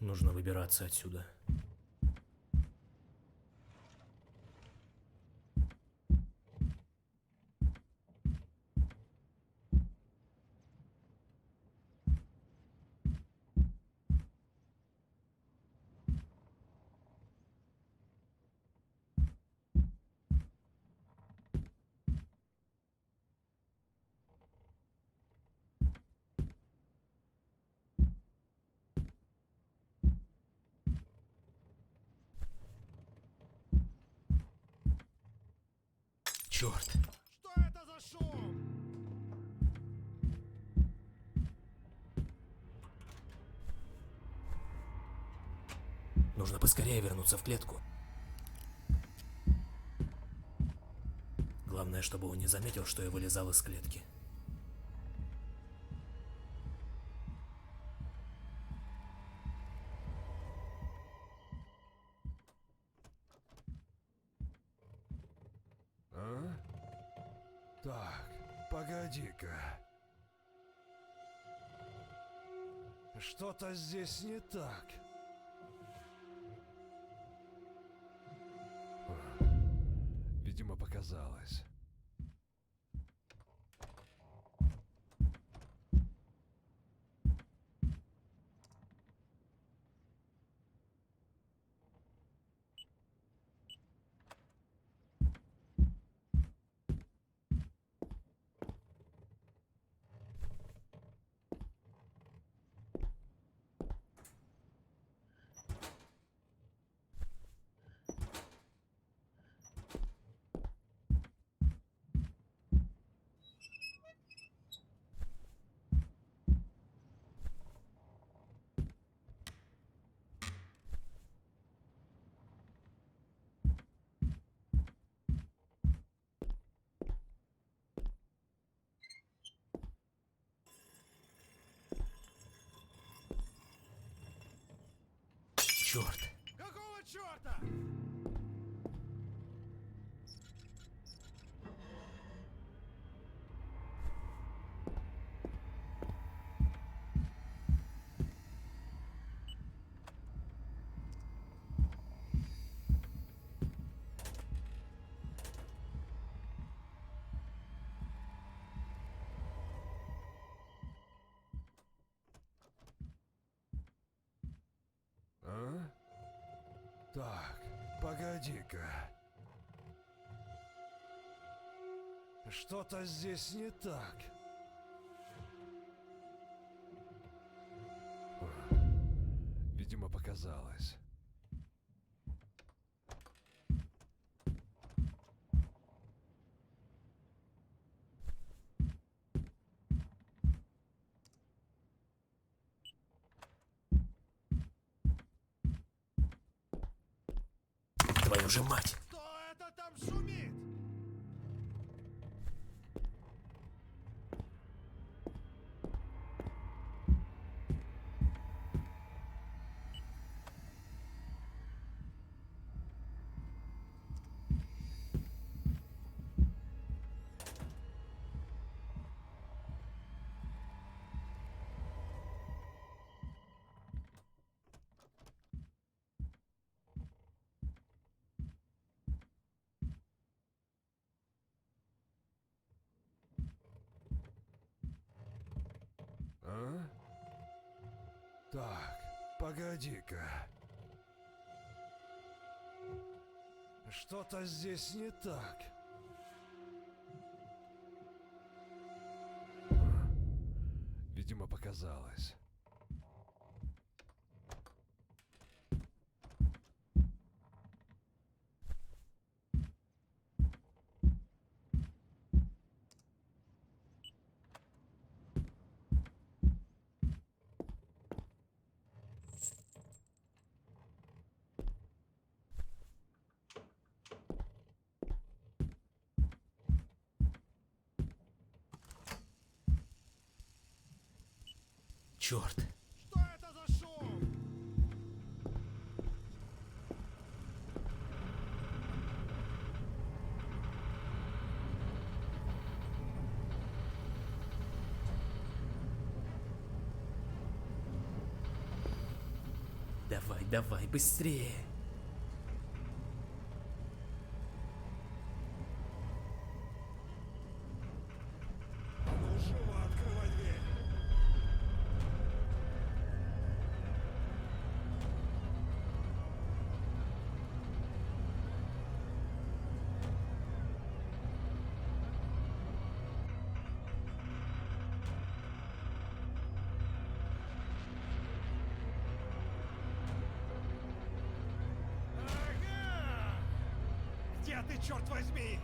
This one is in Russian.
Нужно выбираться отсюда. Черт! Что это за шум? Нужно поскорее вернуться в клетку. Главное, чтобы он не заметил, что я вылезал из клетки. А? Так, погоди-ка. Что-то здесь не так. Видимо, показалось. Черт! Какого черта? А? Так, погоди-ка. Что-то здесь не так. Видимо, показалось. Твою же мать! Кто это там шумит? А? Так, погоди-ка. Что-то здесь не так. Видимо, показалось. Черт! Что это за шум? Давай быстрее. Ну, живо открывай дверь. Ага! Где ты, черт возьми?